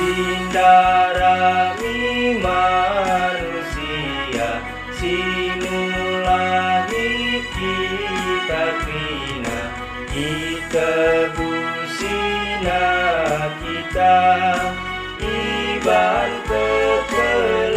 Sindarami manusia sinulahi kita kina ikebusina kita iban kepelenena.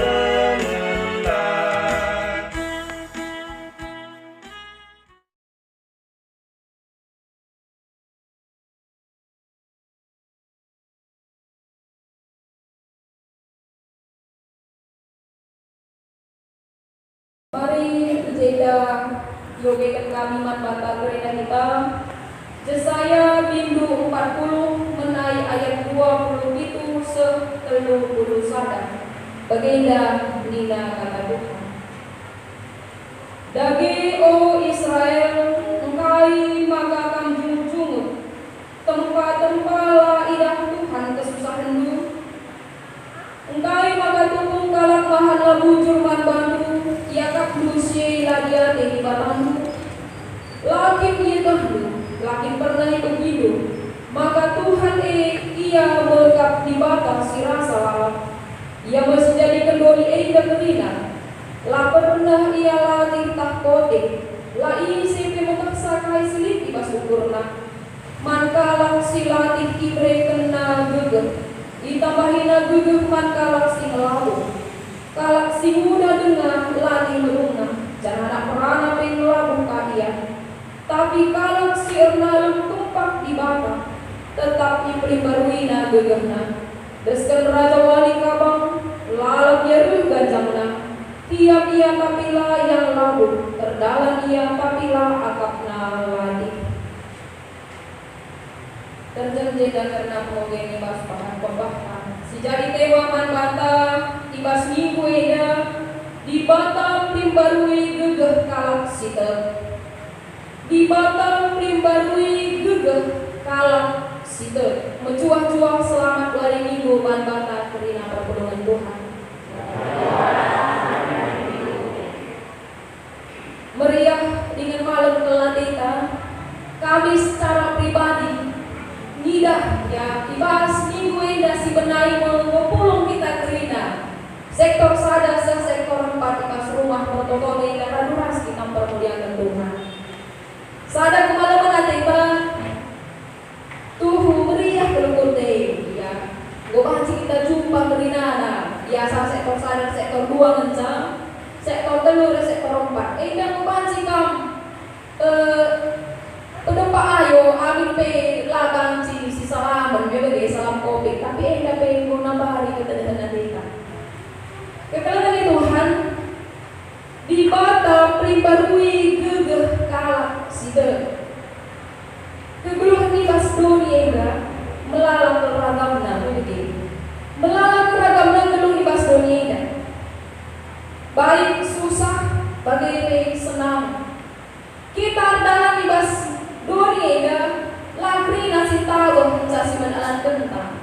Mari jeda yogekan kami manbata gereda kita Jesaya bindu 40 menai ayat 20 itu se-30 sadar Baginda Nina kata Tuhan. Dagi o Israel engkai maka kam jumut-jumut tempat-tempala idah Tuhan kesusahan du engkai maka tukung kalak mahan bujur man bandu yakak dusi ladia tehi batandu lakin yitahdu lakin pernah begitu maka Tuhan ia berkap di batas si rasa lalat ia masih jadi kendori ida kerina la pernah ia latih tak kote la isi pemetaksa kai seliti pas ukurna mankalak si latih ibre kena geger ditambahina geger mankalak si melalu kalak si muda dengar latih melunga jangan anak perana pengelabu kalian tapi kalak si ernalum tumpak di bata tetap ipelimbarwina gegerna desken raja wali kabang lalap yaru ganjamna tiap ia tapila yang labu terdalam ia tapila akapna wadi terjejeda karena pengogeni bas pahan pembahkan si jadi tewa man bata ibas minggu eda di bata primbarui gegeh kalak sitel di bata primbarui gegeh kalak sitel mencuah-cuah selamat wali minggu man bata kerina perpulungan Tuhan meriah dengan malam keladeta kami secara pribadi nidah ya ibas minggu eda si benai mengepulung kita kerina sektor sada sektor 4 ibas rumah protokol karena duras kita permuliakan Tuhan sada kemalaman ateba tuh meriah kelukut ya gobanci kita jumpa kerinana biasa sektor sada sektor 2 ngencang sektor 3 sektor 4 dan gobanci kam Pedempa ayo amin pe lagang si salaman bebe salam kopi tapi enda pe guna bahari ketedangan kita. Kekalahan Tuhan di bata primbarui gegeh kalak side. Kegeluhan ibas doni enda melalang keragamna bebe. Melalang keragamna geluh ibas doni enda. Baik susah bagai senang. Kita dalam ibas doni eda lakri nasi tahu mencasi menalan kentang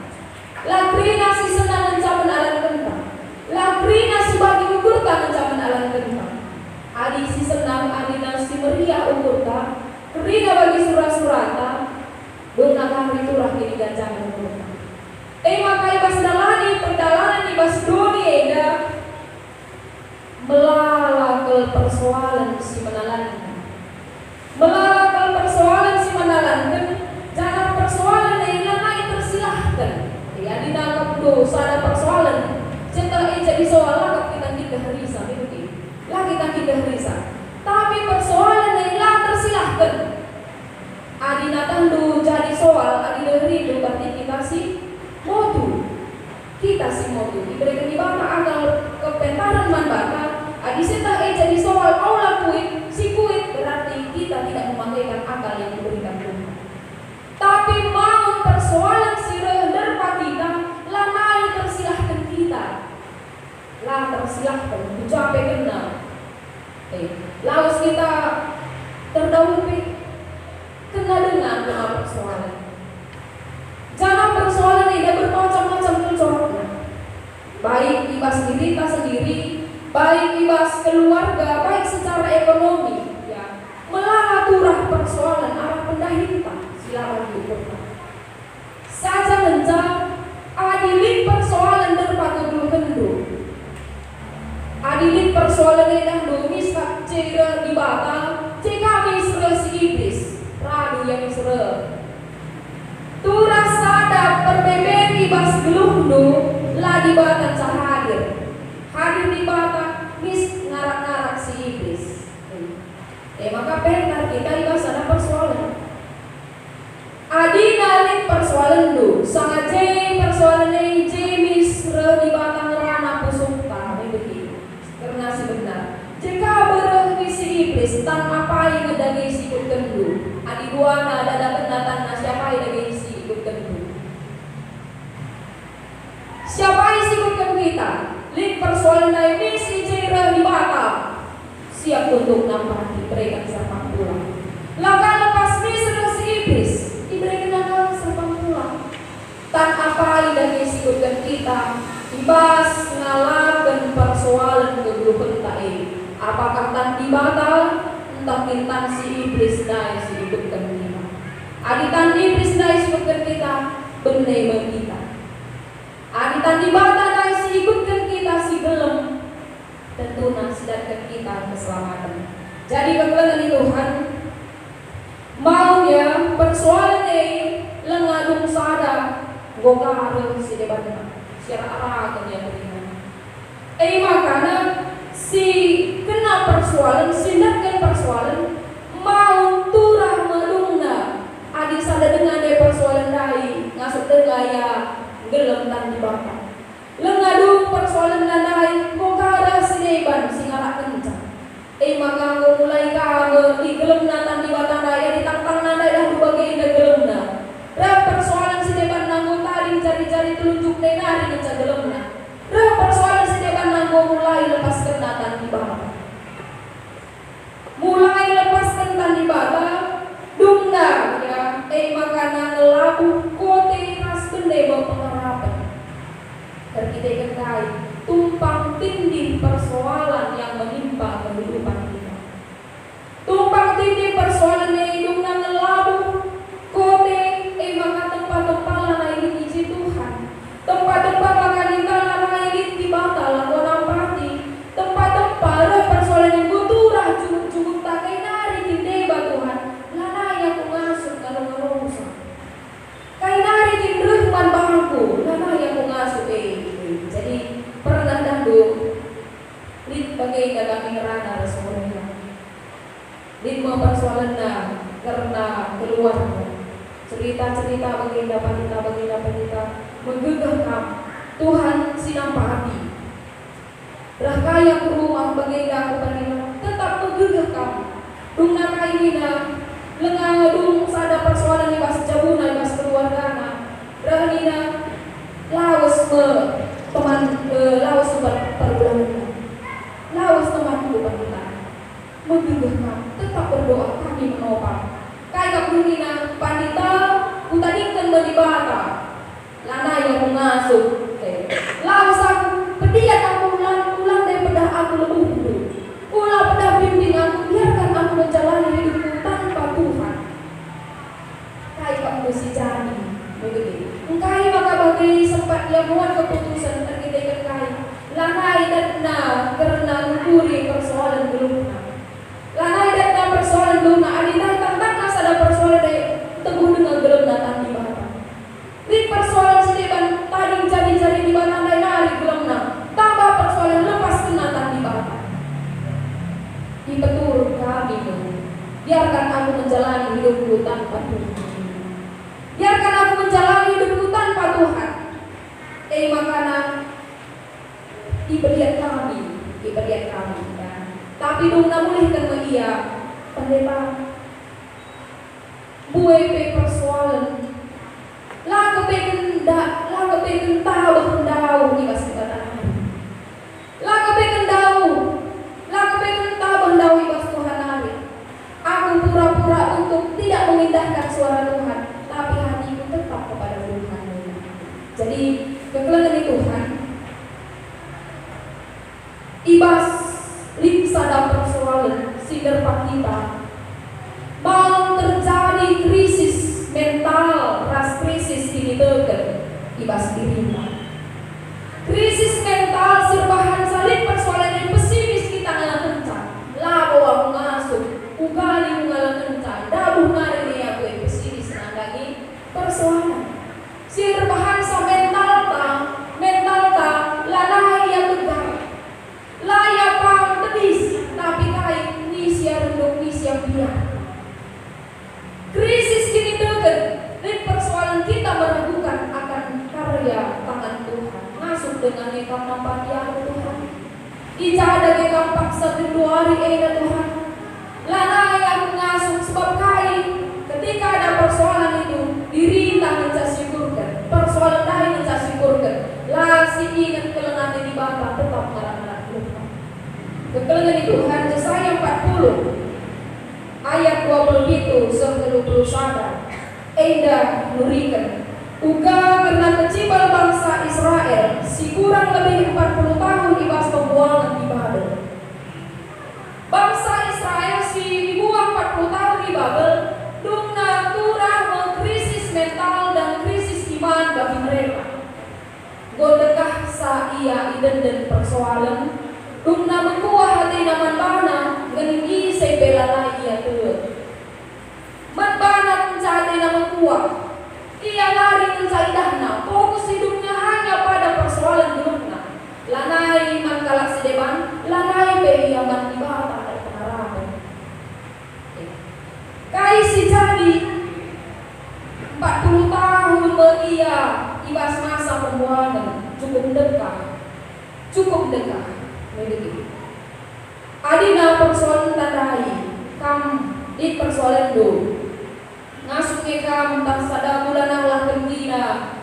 lakri nasi senang mencap menalan kentang lakri nasi bagi ukurta mencap menalan kentang adi si senang adi nasi meriah ukurta kerina bagi surah-surata donakah riturah kini ganjangan ukurta maka ibas dalani pendalanan ibas doni eda melalakel persoalan si menalan melalakan persoalan si menalankan jangan persoalan yang lain tersilahkan ya dinangkap dosa ada persoalan setelah jadi soal lagi kita harisa lagi kita harisa tapi persoalan yang lain tersilahkan adi natandu jadi soal adi dari itu berarti kita si modu diberikan di bata agar kepentaran man bata adi setelah jadi soal aula kuit si kuit berarti kita tidak memakaikan akal yang diberikan Tuhan. Tapi mau persoalan si renderpa kita, lanai tersilahkan kita. Lah tersilahkan, ucapai kena. Lalu kita terdahulu kena dengan persoalan. Jangan persoalan ini bermacam-macam cocoraknya. Baik ibas diri kita sendiri, baik ibas keluarga, baik secara ekonomi. Melaturah persoalan arah pendahinta silakan diukurkan saja mencang adilin persoalan di batan hadir di batan mis ngarak-ngarak si iblis. Maka pentar kita ibas ada persoalan. Adi nalin persoalan du, sangat persoalan ini jemis di batang rana pusukta begitu. Karena si benar. Jika berhenti si iblis tan apa yang ngedagi si ikut kendu. Adi duana ada penatan siapa yang ngedagi si ikut kendu. Siapa yang si ikutkan kita? Link persoalan ini si jera di batang. Siap untuk nampak diberikan serpang pulang. Laka lepas ni sudah si iblis diberikan nakal serpang pulang. Tak apa yang disebutkan kita ibas ngalakan persoalan kegeluhan ta'i. Apakah tan dibatal entah kintan si iblis dai si ikutkan kita. Aditan iblis dai si ikutkan kita benar kita. Aditan dibatal dai si ikutkan kita si belum. Tentu sedangkan kita keselamatan. Jadi kebetulan Tuhan maunya persoalan ini lengadung sada gokar si debatnya secara arah yang beriman. Makanya si kena persoalan sedangkan persoalan mau turah medungna adi sada dengan de persoalan dai ngasuk dengan ya gelem tan dibakar. Lengadung persoalan nanai gokara sineban singarak kencang. Maka aku mulai kamu di gelem natan di batang daya ditangtang nanai dah dibagi dah gelem na. Rap persoalan sineban nanggo taring cari-cari telunjuk nenari ngecak gelem na. Rap persoalan sineban nanggo mulai lepaskan natan di batang. Mulai lepaskan natan di batang dungna ya. Maka nangelabu kote ras kende bawa pengharapan. Kita kenai tumpang tindih persoalan yang menimpa kehidupan kita. Tumpang tindih persoalan yang hidup nang labu kote maka tempat-tempat lana ini isi Tuhan. Tempat-tempat maka kita lana ini dibatal aku nampati. Tempat-tempat persoalan yang buturah cukup tak kainari tindeba Tuhan. Lana yang mengasuk kalau ngerusak. Kainari tindruhman bangku. Lana yang mengasuk jadi pernah dahulu lid bagai kami ngerana Rasulullah lid mau persoalan karena keluar cerita-cerita bagai dapat kita menggegahkan Tuhan sinampati rahkaya ke rumah bagai aku panina tetap menggegahkan dung nakainina lengadung sada persoalan ibas jabuna ibas keluargana rahnina lawas teman lawas perbulangan lawas teman kehidupan kita menggugahkan tetap berdoa kami menopang kayak kapulina pandita utadingkan menibata lana yang mengasuh lawas aku pediat aku ulang daripada aku lebih ulah pada bimbing aku biarkan aku menjalani hidupku tanpa Tuhan kayak kamu si jani begitu engkai maka bagi sempat dia buat keputusan terkait kai lanai dan karena ngukuri persoalan belum lanai dan persoalan belum adita tentang ada persoalan dari teguh dengan belum datang di bawah di persoalan sediban tadi cari-cari di bawah nari belum tambah persoalan lepas kenatan di bawah di petur kami biarkan aku menjalani hidupku tanpa Tuhan. Biarkan aku menjalani hidupku tanpa Tuhan. Makanan diberikan kami ya. Tapi dong namulihkan ia pendeta buai pe persoalan lah kepeken tahu hendau ni kasih kata lah kepeken tahu hendau ibas Tuhan hari. Aku pura-pura untuk tidak mengindahkan suara Tuhan. Tapi hatiku tetap kepada Tuhan. Jadi kekelengan Tuhan ibas sada persoalan siderpak kita mau terjadi krisis mental ras krisis ini teken ibas dirinya krisis mental serbahan salib persoalan yang pesimis kita ngalah kencang labo aku ngasuh ugali ngalah kencang dabuh ngari aku yang pesimis nandagi persoalan sirbahan sa mental ta karya tangan Tuhan. Ngasup dengan ekam nampak dia Tuhan. Ijada ekam paksa keluari Tuhan. Lana yang ngasup sebab kain. Ketika ada persoalan itu, diri tak mencasyukurkan. Persoalan lain mencasyukurkan. Lasi ingat kelengan di bata tetap marah-marah Tuhan. Kekelengan Tuhan Yesaya 40 ayat 20 itu 21 Eda nurikan uga karena kecibal bangsa Israel si kurang lebih 40 tahun ibas pembuangan di Babel. Bangsa Israel si dibuang 40 tahun di Babel dungna turah krisis mental dan krisis iman bagi mereka. Godekah sa ia iden dan persoalan dungna mengkuah hati naman bana gengi sebelana ia tuh. Manbana mencari nama kuat. Ia lari mencari dahna. Fokus hidupnya hanya pada persoalan hidupnya. Lanai mangkalak sedeban, lanai be ia mandi bata dan penarapan. Kai si jadi 40 tahun ia ibas masa pembuangan cukup dekat. Cukup dekat. Begitu. Adina persoalan tandai kam di persoalan do ngasuh kam tak sada bulan Allah kendina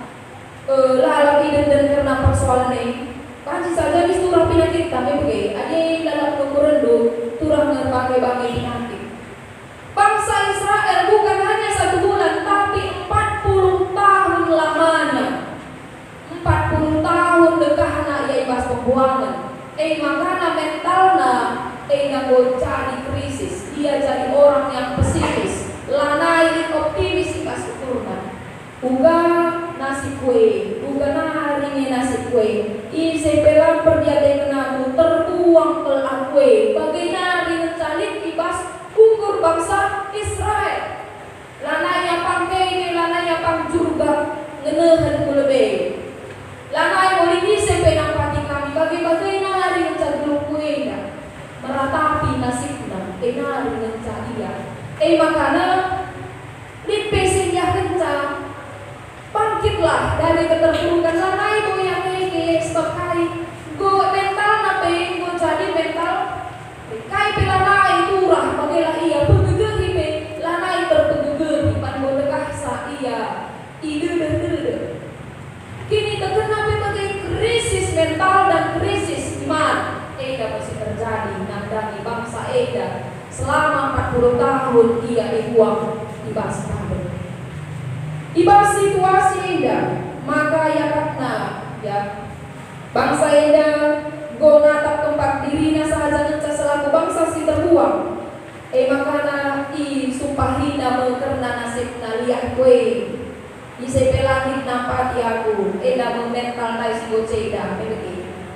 lalap iden dan karena persoalan ini panci saja di surah penyakit kami begini ada dalam ukuran do turah berbagai penyakit. Bangsa Israel bukan hanya 1 bulan tapi 40 tahun lamanya. 40 tahun dekahna ia ibas pembuangan. Makana mentalna nggak jadi krisis, dia jadi orang yang pesimis, lanai optimis ibas keturunan. Uga nasi kue, uga naringi nasi kue. Ise pelang perdiade kenamu tertuang ke akwe. Bagaimana mencalik ibas ukur bangsa Israel. Lanai yang pangkei, lanai yang pangjurga ngenehen kulebe. Lanai boleh ise pelang pati kami bagaimana mencari kue meratapi nasibna enari dengan cahaya makana dipesingnya kencang bangkitlah dari keterpurukan lanai itu yang ini sebagai go mental nape go jadi mental kai pelanai turah bagailah ia pegegeh hipe lanai terpegegeh hipan go dekah sa ia ide kini terkena berbagai krisis mental dan krisis iman masih terjadi nandani bangsa Eda selama 40 tahun dia dibuang di bangsa Babel. Ibas situasi Eda maka yakatna ya bangsa Eda gonatap tempat dirinya sahaja ngeca selaku bangsa si terbuang makana i sumpahina karena nasibna liat kue ise pelangit nampati aku Eda mental nai si goceda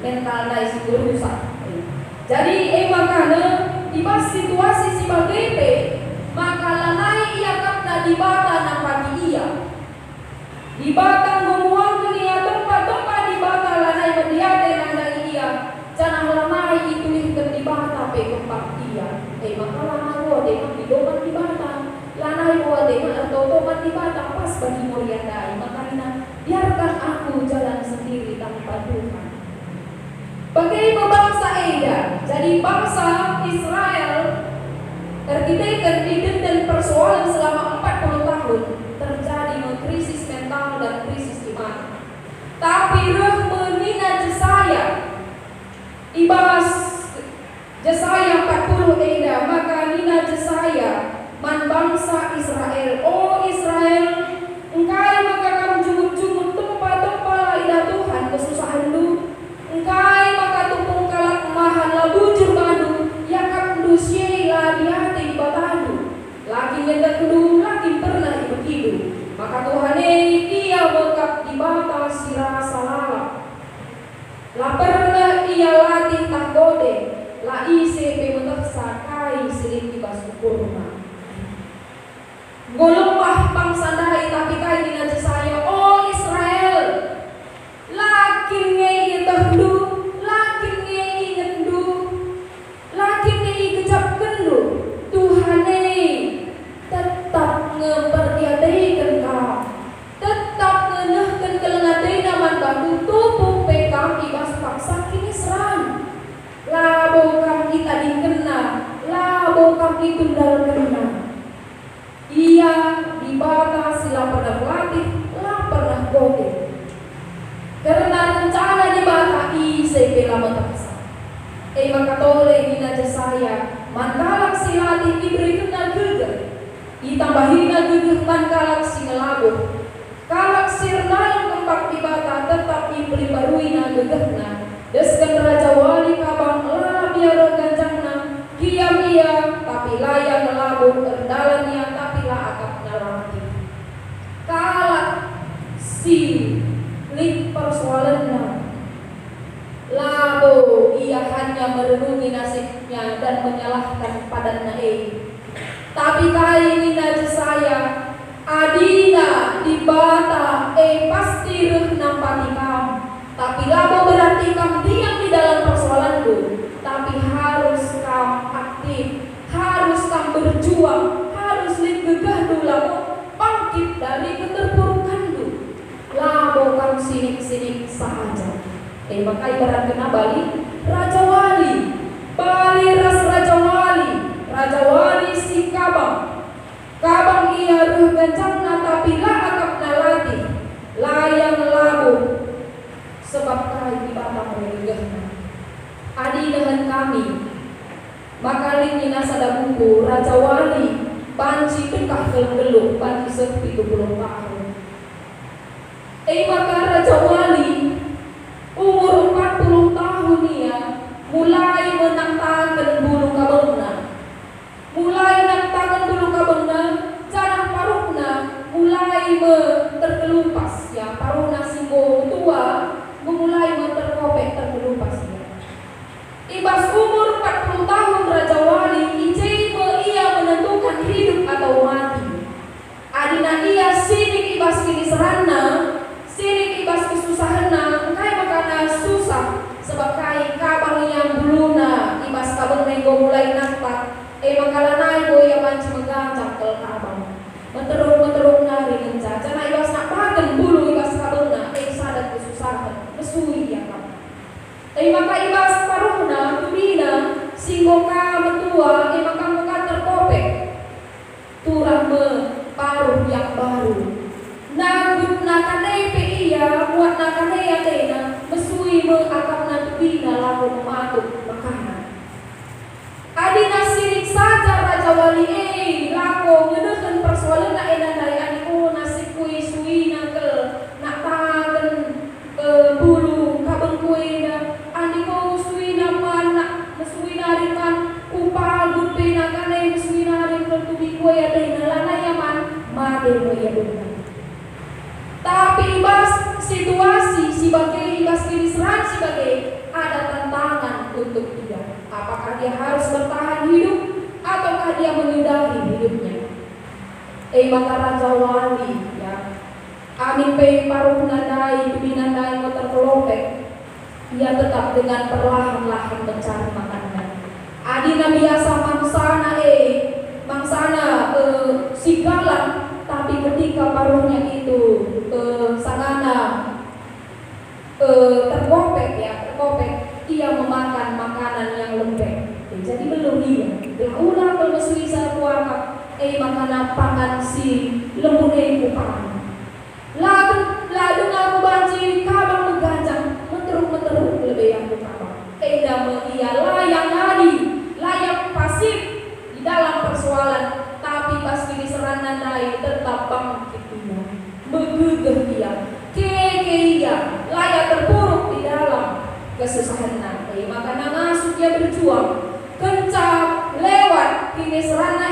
mental nai si rusak. Jadi makana di pas situasi si bagebe maka lanai ia kapna di bata nampati ia di bata ngumuang dunia tempat di bata lanai mendiade nandai ia jangan lanai itu di bata pe tempat ia maka lanai wade di doman di bata lanai wade atau doman di bata pas bagi moriandai makanya biarkan aku jalan sendiri tanpa Tuhan. Bagaimana bangsa Eda, jadi bangsa Israel terkidai dan persoalan selama 40 tahun terjadi krisis mental dan krisis iman. Tapi roh menina Yesaya ibas Yesaya 40 Eda maka nina Yesaya man bangsa Israel. Oh Israel, engkai maka kamu jumut-jumut tempat-tempat ida Tuhan kesusahan lu. Engkai maka tumpung kalak kemahan la bujur madu yakap dusyeila di hati batadu lagi nyendak kedung lagi pernah begitu maka Tuhan ia bekap di bata sirah salala la pernah ia latih tak gode la ise pemetak sakai siling di bas ukurna golempah bangsa dai tapi kai dina Yesaya. Oh Israel lakin ngei tahdu lakin ngei ngendu lakin ngei kecap kendu Tuhan tetap ngepertiadaikan kau tetap ngenehkan kelengadai nama isay pela mataksa. Maka tole ina saya, mankalak silati diberikan na geger, itambahin na geger mankalak singelabo. Kalak sirnalang tempat ibata tetap dipelibarui na gegerna. Deskan Raja Wali kabang lala biara ganjangna, kiam ia tapi layak ngelabo, erdalannya tapi la akap nalanti. Kalak si lik persoalannya, labo ia hanya merenungi nasibnya dan menyalahkan padanna tapi kali ini naji saya adina dibata pasti reh nampati kam. Tapi labo berarti kam diam di dalam persoalan itu. Tapi harus kam aktif, harus kam berjuang, harus lik gegah dulu labo bangkit dari keterpurukan itu. Labo kam sinik-sinik saja. Maka ibarat kena Bali, Raja Wali, Bali ras Raja Wali, Raja Wali si kabang. Kabang ia ruh gancangna tapi la akap nalati, layang labu. Sebab kai di batang regehna. Adi dengan kami, maka lingina sada buku Raja Wali, banci dekah geluk banci 70 tahun. Maka Raja Wali umur 40 tahun ia mulai menantangkan bulu kabengna. Mulai nantangkan bulu kabengna, jangan parukna mulai terkelupas ya, parukna singgo tua memulai terkopek terkelupas ya. Ibas umur 40 tahun Raja Wali ia menentukan hidup atau mati. Adina ia sinik ibas kini serana, sinik ibas kesusahanna, kai makana susah sebab kai kabang yang buluna ibas kabang nego mulai nampak. Makala naigo ia manci menggancang kel kabang. Menteruk nari ngenca, jana ibas nak bagen bulu ibas kabangna, sadat kesusahan, mesui ya kabang. Maka ibas paruhna, tubina, singgoka mentua, maka muka terkopek. Turah paruh yang baru. Nagut nakanepe iya, buat nakanea tena, mesui akap natubina lalu mematuk makanan. Adina sirik saja Raja Wali lako ngedeken persoalan na dari adiko nasib kui sui nakel nak tagen bulu kabeng kui na adiko sui naman nak mesui nariman upal gupe nakane mesui nariman tubi kui ada nalana yaman made mo ya benar. Tapi ibas situasi sebagai ibas kini serang sebagai ada tantangan untuk dia. Apakah dia harus bertahan hidup ataukah dia menyudahi hidupnya? Maka Raja Wali ya, amin pe paruh nandai binandai motor kelopek, ia tetap dengan perlahan-lahan mencari makanan. Adina biasa mangsana si galak, tapi ketika paruhnya itu sangana terkopek, ia memakan makanan yang lembek. Jadi belum dia. Ulah bermesui satu akak, makanan pangan si lembune kupang. Lalu ngaku banci kabang mengganjang, menteruk lebih yang kupang. Ia layak nadi, layak pasif di dalam persoalan, tapi pas kini serangan naik tetap bangkit dia, menggugah dia, ia layak terpuruk di dalam kesusahan nanti. Maka nangasuk dia berjuang kencang lewat kini serana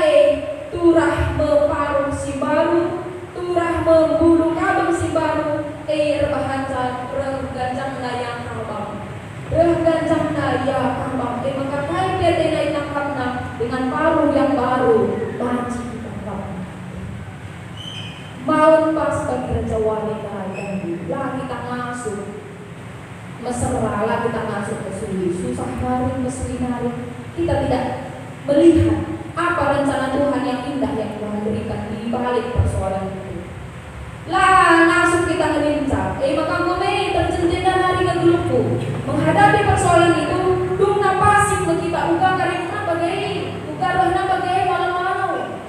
turah meparuh si baru, turah membulu kabel si baru rebahanca regancang layang kabang, regancang layang kabang. Maka kaya dia tenai nangkapna dengan paruh yang baru banci kabang. Mau pas bagi Raja Wali lah kita ngasuh mesra lah kita ngasuh kesuli, susah hari mesri hari. Kita tidak melihat apa rencana Tuhan yang indah yang Tuhan berikan di balik persoalan itu. Lah ngasuh kita ngelincah, maka ngomong terjendela hari kegelupku menghadapi persoalan itu. Dungna pasif kita uga karena bagai malam-malam.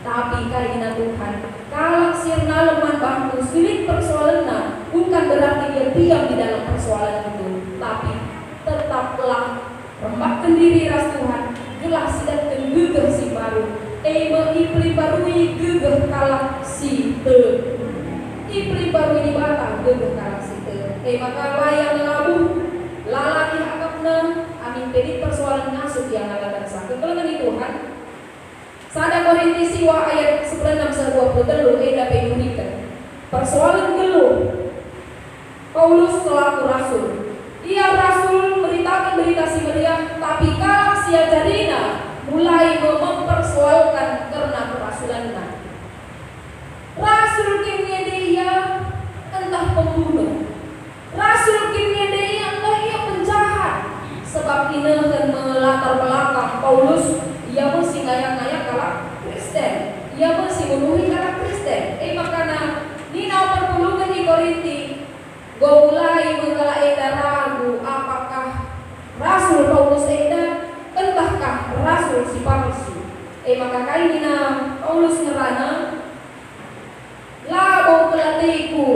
Tapi karena Tuhan kalau sirna leman bangku silik persoalannya bukan berarti dia diam di dalam persoalan itu, tapi membakken diri ras Tuhan gelah sidat gegeh si baru meipli barui gegeh kalak si te ipli barui di batang gegeh kalak si te maka layang labu lalaki hakapna amin pedit persoalan ngasut yang ngalakan sakit kalau ngani Tuhan sada Korinti siwa ayat 9:23 dapat unikan persoalan geluh Paulus selaku rasul ia rasul memberitakan berita si meriah tapi kalak sia jadina mulai mempersoalkan karena kerasulannya rasul kimnya dia entah pembunuh rasul kimnya dia entah ia penjahat sebab ini akan melatar belakang Paulus ia mesti ngayak-ngayak kalak Kristen ia mesti menuhi kalak Kristen makana nina perpulungan di Korinti go mulai mengalak ragu apakah rasul Paulus entahkah rasul si palsu maka kainina Paulus ngerana labo kelatiku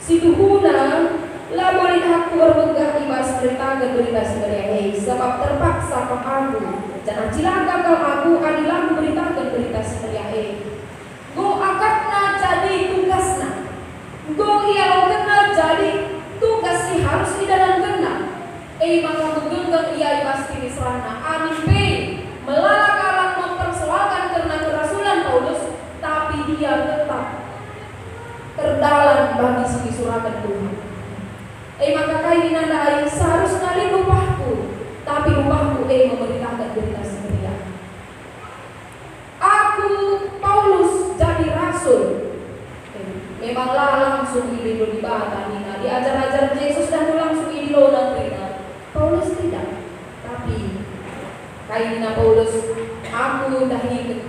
si tuhuna labo lihatku berbegah ibas beritakan berita sebenarnya sebab terpaksa ke aku jangan cilaka kau aku adilah beritakan berita sebenarnya go akadna jadi tugasna go ia kena jadi tugas si harus di dalam kena maka menggenggam ia pasti di sana amin p melalakan mempersoalkan karena kerasulan Paulus tapi dia tetap terdalam bagi si suratan Tuhan maka kain nanda air seharusnya lupahku tapi lupahku memberitakan berita sebenarnya aku Paulus jadi rasul memanglah langsung hidup di bawah nina diajar-ajar Yesus dan langsung hidup nanti Paulus tidak, tapi kainina Paulus aku dahi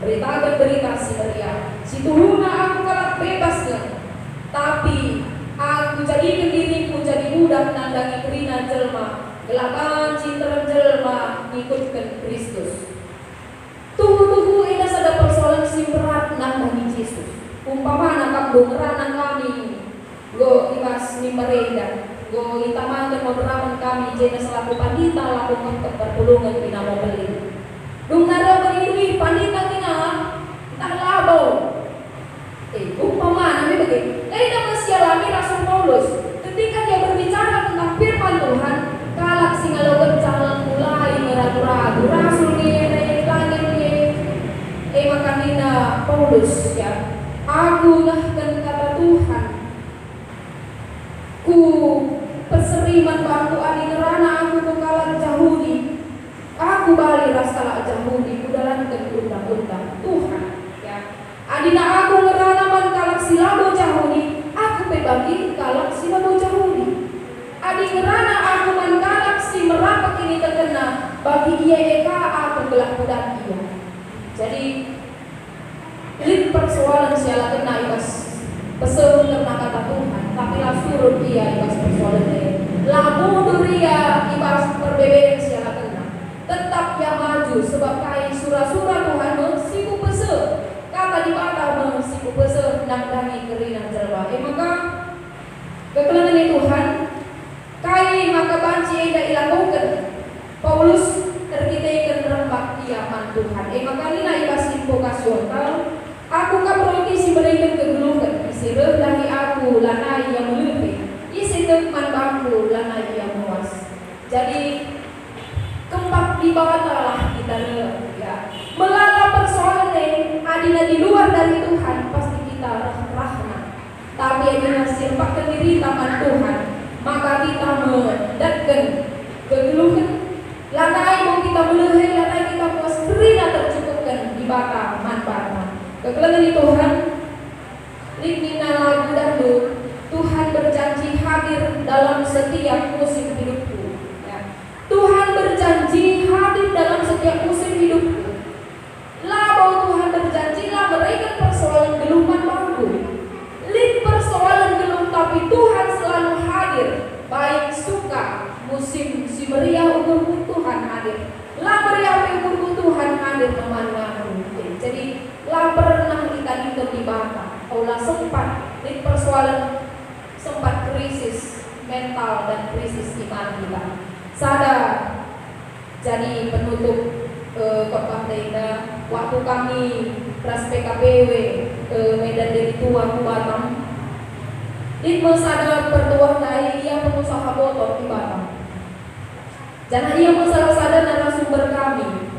beritakan berita si meriah si tuhuna aku kalak bebasnya tapi aku jadikan diriku jadi budak nandangi kerina jelma gelakan cinta jelma ikutkan Kristus tuhu ini ada persoalan si berat nandangi Yesus umpama anak dongeran kami go ibas ni mereka go itaman dan memberaman kami jadi selaku pandita lakukan perpulungan di nama beli dung nara berindui pandita tina entah labau umpama nabi begini nama sialami rasul Paulus ketika dia berbicara tentang firman Tuhan kalak singalo berjalan mulai meragu-ragu rasul ini langit maka nina Paulus ya aku nahkan kata Tuhan ku peseriman bangku adi nerana aku kekalan jahudi aku bali raskala jahudi kudalankan undang-undang Tuhan ya adina aku ngerana man kalak silabo jahudi aku pebagi kalak silabo jahudi adi ngerana aku man kalak si merapak ini terkena bagi ia eka aku gelak budak ia jadi lid persoalan siala kena ibas peseru karena kata Tuhan tapi lah surut dia ibas persoalan dia lah mundur dia ibas perbedaan siala kena tetap dia maju sebab kai surah-surah Tuhan mensiku pese kata di bata mensiku pese nangdangi kerinan jelwa maka kekelangan Tuhan kai maka banci ida ilakukan Paulus terkitaikan rembak iaman Tuhan maka nina ibas invokasional aku kaproti si berikan kegeluhan isi lagi aku lanai yang lebih isi teman bangku lanai yang luas jadi keempat di bawah telah kita ya melala persoalan adina di luar dari Tuhan pasti kita rahmat tapi adina sirpakan diri taman Tuhan maka kita mendatkan kegeluhan lanai mau kita melehe lanai kita puas kerina tercukupkan di bawah manfaat kekelangan Tuhan Lignina lagu dahulu Tuhan berjanji hadir dalam setiap musim hidupku ya. Tuhan berjanji hadir dalam setiap musim hidupku labau Tuhan berjanji lah mereka persoalan geluman bangku lid persoalan gelum tapi Tuhan selalu hadir baik suka musim si meriah umurku Tuhan hadir lah meriah umurku Tuhan hadir kemana-mana jadi lah pernah kita di bawah Allah sempat di persoalan sempat krisis mental dan krisis iman kita sadar jadi penutup khotbah tenda waktu kami ras PKPW Medan dari Tua ke Batam. Itme sadar pertuah dari ia pengusaha botol di Batam. Jangan ia masalah sadar narasumber kami.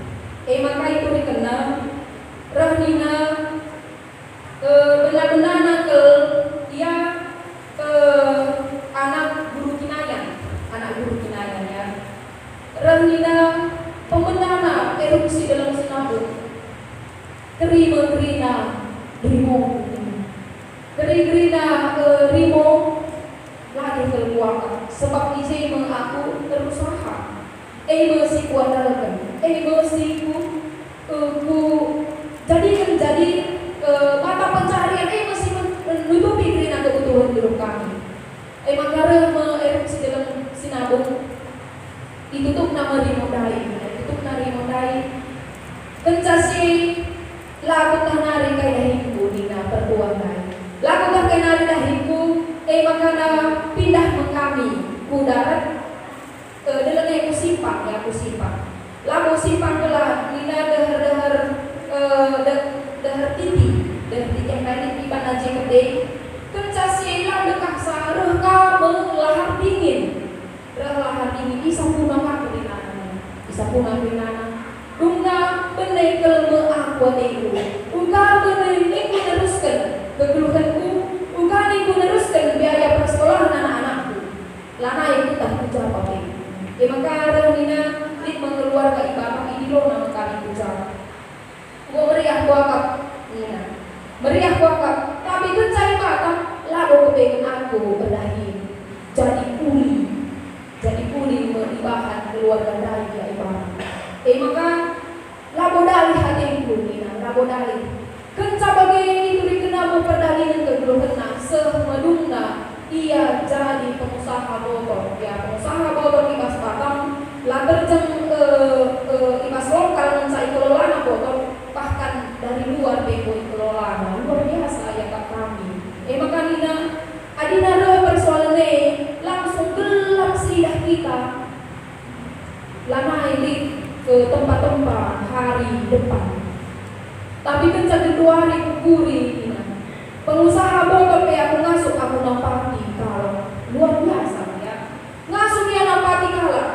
Maka itu dikenal Rahnina benar-benar ke ia anak guru Kinayan ya. Rahnina pembenana erupsi dalam sinabung. Gerina Rimo lagi keluarga sebab izin mengaku berusaha. Masih kuandalkan. Masih ku jadi mata pencarian. Masih menutupi Gerina kebutuhan hidup kami. Maka erupsi dalam sinabung ditutup nama Rimodai. Kencasi lagu tanari kay dahinku nina pertuan dai. Lagu tak kay nari dahinku maka na pindah mengkami ku darat dalam ku simpang. Lagu simpang kelah nina dahar titi yang tadi pipan aja gede. Kencasi lah dekah sareh ka melahar dingin. Lahar dingin isapunang aku dinana. Unga benekel aku niku. Unga beneku neruskan kegeluhanku. Unga niku neruskan biaya persekolahan anak-anakku. Lana itu tak kujawab ini. Maka Rahnina lik mengeluar ke ibadah ini loh nama kami kujawab. Gua meriah wakaf Nina. Meriah wakaf. Tapi kencari Batam lalu kepengen aku berdahi. Jadi kuli menibahan keluarga dari ibadah. Maka labodali hatinku Nina, labodali. Kenca bagai itu dikenal memperdalian kegeluhan semedungna ia jadi pengusaha botol. Ya pengusaha botol di Bas Batam, laberjeng ibas lokal mencari kelolaan botol, bahkan dari luar bego kelolaan luar biasa ya kak kami. Maka Nina, adina lo persoalannya langsung gelap sidah kita. Lana ini ke tempat-tempat hari depan. Tapi kencang kedua hari kukuri pengusaha botol aku ngasuh aku nampati kalau luar biasa ya. Ngasuh dia nampati kalau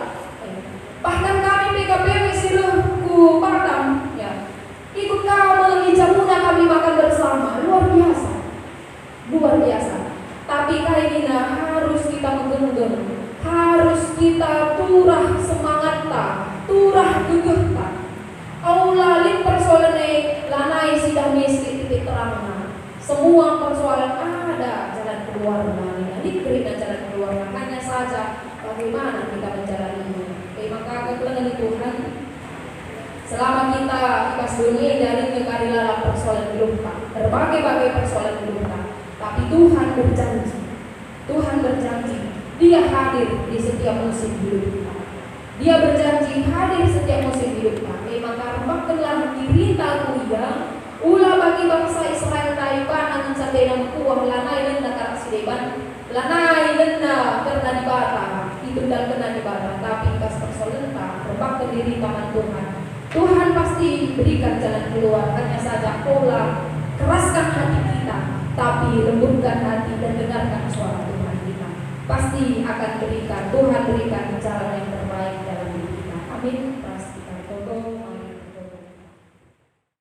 bahkan kami PKPW siluhku Batam ya. Ikut kamu ijamuna kami makan bersama luar biasa. Tapi kayak gini harus kita menggenggam, harus kita turah semangat turah gegeh. Aula lin persoalan lanai sidah misli titik terang. Semua persoalan ada jalan keluar diberi jalan keluar. Hanya saja bagaimana kita menjalaninya. Maka kebenaran Tuhan selama kita ikhlas dunia dari kekarilan persoalan hidup berbagai persoalan hidup. Tapi Tuhan berjanji Dia hadir di setiap musim hidup kita. Dia berjanji hadir setiap musim hidup kita. Maka rebakkanlah dirita kuya ulah bagi bangsa Israel taipan ang sabena kuwang lanai lenda karaksideban lanai lenda karena di bata itu dan kena di bata. Tapi kas persolenta rebakkan diri taman Tuhan pasti berikan jalan keluar. Hanya saja pola keraskan hati kita, tapi lembutkan hati dan dengarkan suara Tuhan kita. Pasti akan berikan Tuhan berikan jalan yang terbaik dalam hidup kita. Amin.